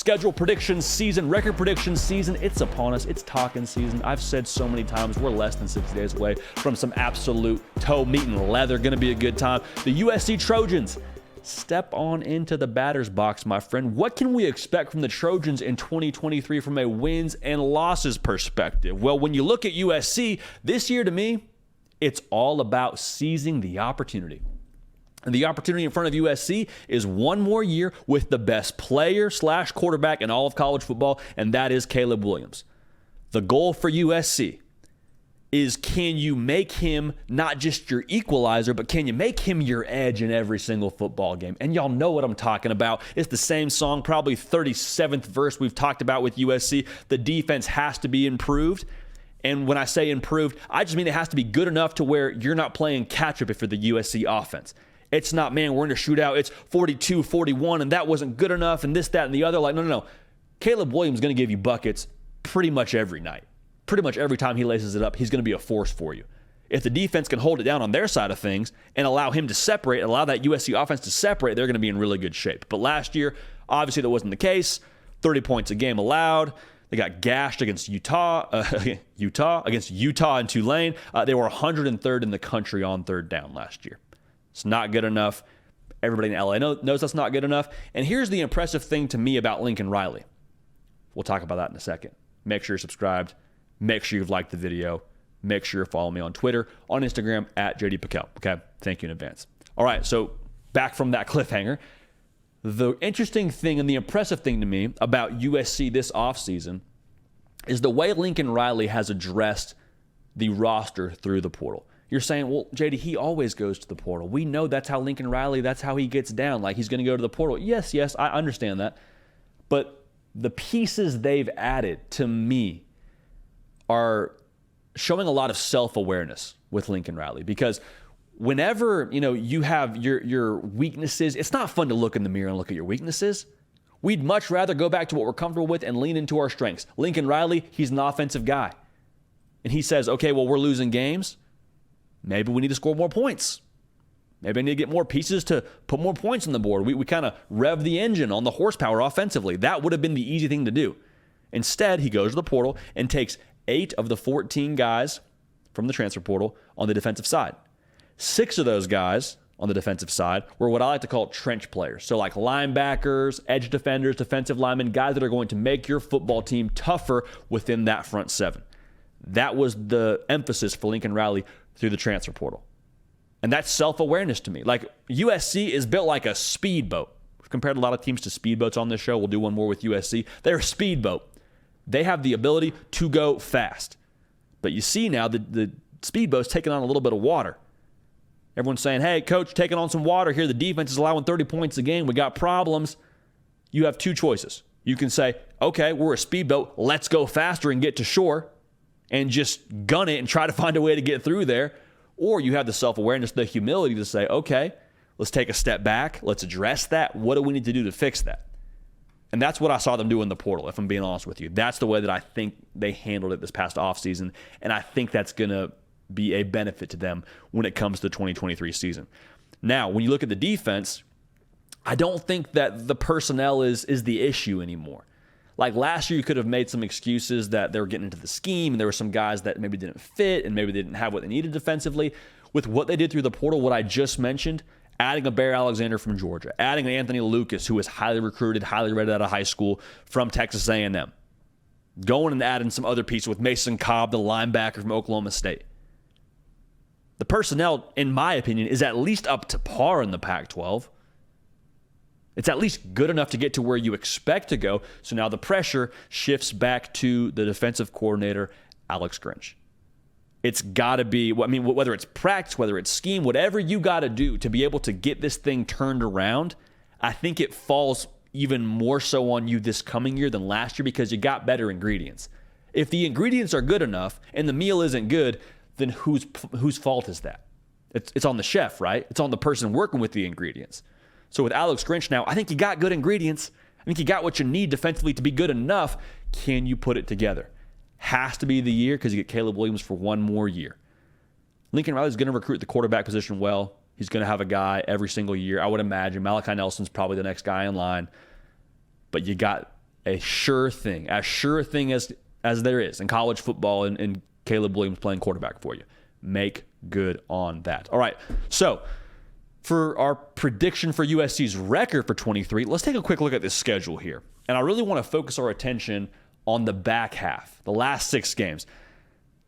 schedule prediction season, record prediction season. It's upon us. It's talking season. I've said so many times we're less than 60 days away from some absolute toe-meeting leather. Going to be a good time. The USC Trojans step on into the batter's box, my friend. What can we expect from the Trojans in 2023 from a wins and losses perspective? Well, when you look at USC this year, to me, it's all about seizing the opportunity. And the opportunity in front of USC is one more year with the best player / quarterback in all of college football, and that is Caleb Williams. The goal for USC is, can you make him not just your equalizer, but can you make him your edge in every single football game? And y'all know what I'm talking about. It's the same song, probably 37th verse we've talked about with USC. The defense has to be improved. And when I say improved, I just mean it has to be good enough to where you're not playing catch-up for the USC offense. It's not, man, we're in a shootout. It's 42-41, and that wasn't good enough, and this, that, and the other. Like, no. Caleb Williams is going to give you buckets pretty much every night. Pretty much every time he laces it up, he's going to be a force for you. If the defense can hold it down on their side of things and allow him to separate, allow that USC offense to separate, they're going to be in really good shape. But last year, obviously that wasn't the case. 30 points a game allowed. They got gashed against Utah and Tulane. They were 103rd in the country on third down last year. It's not good enough. Everybody in LA knows that's not good enough. And here's the impressive thing to me about Lincoln Riley. We'll talk about that in a second. Make sure you're subscribed. Make sure you've liked the video. Make sure you're following me on Twitter, on Instagram, at JD Piquel. Okay? Thank you in advance. All right, so back from that cliffhanger. The interesting thing and the impressive thing to me about USC this offseason is the way Lincoln Riley has addressed the roster through the portal. You're saying, well, JD, he always goes to the portal. We know that's how Lincoln Riley, that's how he gets down. Like, he's going to go to the portal. Yes, I understand that. But the pieces they've added, to me, are showing a lot of self-awareness with Lincoln Riley. Because whenever, you have your weaknesses, it's not fun to look in the mirror and look at your weaknesses. We'd much rather go back to what we're comfortable with and lean into our strengths. Lincoln Riley, he's an offensive guy. And he says, okay, well, we're losing games. Maybe we need to score more points. Maybe I need to get more pieces to put more points on the board. We kind of rev the engine on the horsepower offensively. That would have been the easy thing to do. Instead, he goes to the portal and takes 8 of the 14 guys from the transfer portal on the defensive side. 6 of those guys on the defensive side were what I like to call trench players. So like linebackers, edge defenders, defensive linemen, guys that are going to make your football team tougher within that front 7. That was the emphasis for Lincoln Riley through the transfer portal. And that's self-awareness to me. Like, USC is built like a speedboat. We've compared a lot of teams to speedboats on this show. We'll do one more with USC. They're a speedboat. They have the ability to go fast. But you see now the speedboat's taking on a little bit of water. Everyone's saying, hey, coach, taking on some water here. The defense is allowing 30 points a game. We got problems. You have 2 choices. You can say, okay, we're a speedboat. Let's go faster and get to shore and just gun it and try to find a way to get through there. Or you have the self-awareness, the humility to say, okay, let's take a step back. Let's address that. What do we need to do to fix that? And that's what I saw them do in the portal, if I'm being honest with you. That's the way that I think they handled it this past offseason, and I think that's going to be a benefit to them when it comes to the 2023 season. Now, when you look at the defense, I don't think that the personnel is the issue anymore. Like last year, you could have made some excuses that they were getting into the scheme, and there were some guys that maybe didn't fit, and maybe they didn't have what they needed defensively. With what they did through the portal, what I just mentioned, adding a Bear Alexander from Georgia, adding an Anthony Lucas, who was highly recruited, highly rated out of high school from Texas A&M, going and adding some other pieces with Mason Cobb, the linebacker from Oklahoma State. The personnel, in my opinion, is at least up to par in the Pac-12. It's at least good enough to get to where you expect to go. So now the pressure shifts back to the defensive coordinator, Alex Grinch. It's got to be, whether it's practice, whether it's scheme, whatever you got to do to be able to get this thing turned around, I think it falls even more so on you this coming year than last year because you got better ingredients. If the ingredients are good enough and the meal isn't good, then whose fault is that? It's on the chef, right? It's on the person working with the ingredients. So with Alex Grinch now, I think you got good ingredients. I think you got what you need defensively to be good enough. Can you put it together? Has to be the year because you get Caleb Williams for one more year. Lincoln Riley's going to recruit the quarterback position well. He's going to have a guy every single year. I would imagine Malachi Nelson's probably the next guy in line. But you got a sure thing, as sure a thing as there is in college football, and Caleb Williams playing quarterback for you. Make good on that. All right, so for our prediction for USC's record for 23, let's take a quick look at this schedule here. And I really want to focus our attention on the back half, the last 6 games.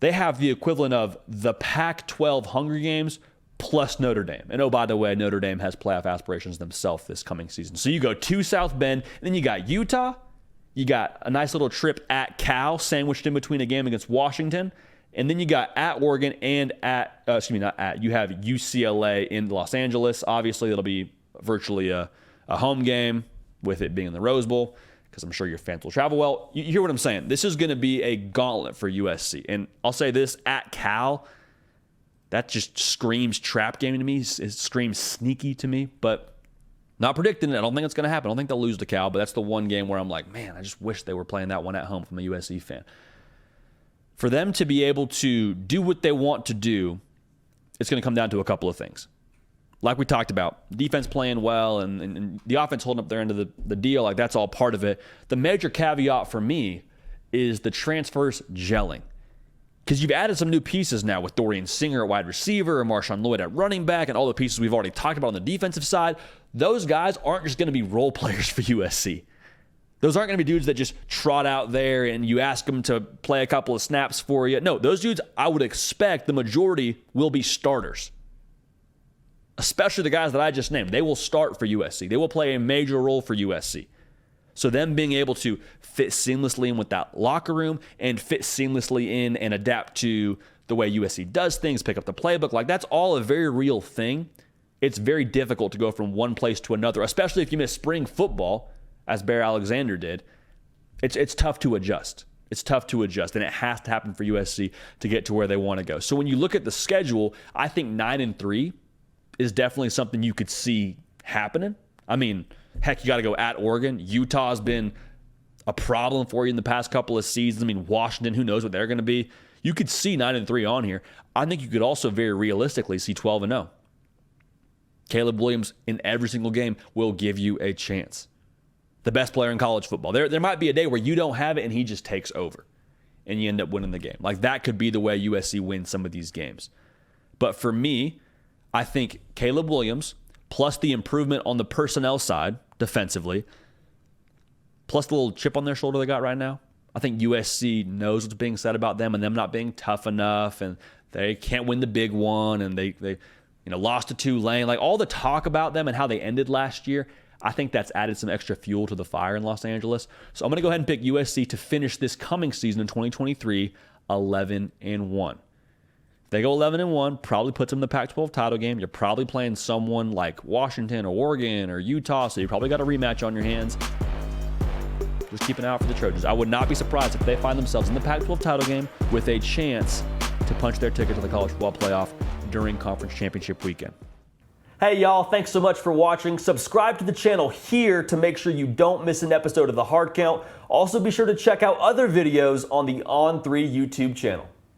They have the equivalent of the Pac-12 Hunger Games plus Notre Dame. And oh, by the way, Notre Dame has playoff aspirations themselves this coming season. So you go to South Bend, and then you got Utah. You got a nice little trip at Cal, sandwiched in between a game against Washington. And then you got at Oregon and you have UCLA in Los Angeles. Obviously, it'll be virtually a home game with it being in the Rose Bowl, because I'm sure your fans will travel well. You hear what I'm saying? This is going to be a gauntlet for USC. And I'll say this, at Cal, that just screams trap game to me. It screams sneaky to me, but not predicting it. I don't think it's going to happen. I don't think they'll lose to Cal, but that's the one game where I'm like, man, I just wish they were playing that one at home from a USC fan. For them to be able to do what they want to do, it's going to come down to a couple of things. Like we talked about, defense playing well and the offense holding up their end of the deal, like that's all part of it. The major caveat for me is the transfers gelling. Because you've added some new pieces now with Dorian Singer at wide receiver and Marshawn Lloyd at running back and all the pieces we've already talked about on the defensive side. Those guys aren't just going to be role players for USC. Those aren't going to be dudes that just trot out there and you ask them to play a couple of snaps for you. No, those dudes, I would expect the majority will be starters. Especially the guys that I just named. They will start for USC. They will play a major role for USC. So them being able to fit seamlessly in with that locker room and fit seamlessly in and adapt to the way USC does things, pick up the playbook, like that's all a very real thing. It's very difficult to go from one place to another, especially if you miss spring football, as Bear Alexander did. It's tough to adjust. It's tough to adjust, and it has to happen for USC to get to where they want to go. So when you look at the schedule, I think 9-3 is definitely something you could see happening. I mean, heck, you got to go at Oregon. Utah's been a problem for you in the past couple of seasons. I mean, Washington, who knows what they're going to be. You could see 9-3 on here. I think you could also very realistically see 12-0. Caleb Williams in every single game will give you a chance. The best player in college football. There might be a day where you don't have it and he just takes over and you end up winning the game. Like that could be the way USC wins some of these games. But for me, I think Caleb Williams, plus the improvement on the personnel side defensively, plus the little chip on their shoulder they got right now, I think USC knows what's being said about them and them not being tough enough and they can't win the big one and they lost to Tulane. Like all the talk about them and how they ended last year, I think that's added some extra fuel to the fire in Los Angeles. So I'm going to go ahead and pick USC to finish this coming season in 2023 11-1. If they go 11-1, probably puts them in the Pac-12 title game. You're probably playing someone like Washington or Oregon or Utah, so you probably got a rematch on your hands. Just keep an eye out for the Trojans. I would not be surprised if they find themselves in the Pac-12 title game with a chance to punch their ticket to the college football playoff during conference championship weekend. Hey y'all, thanks so much for watching. Subscribe to the channel here to make sure you don't miss an episode of The Hard Count. Also be sure to check out other videos on the On3 YouTube channel.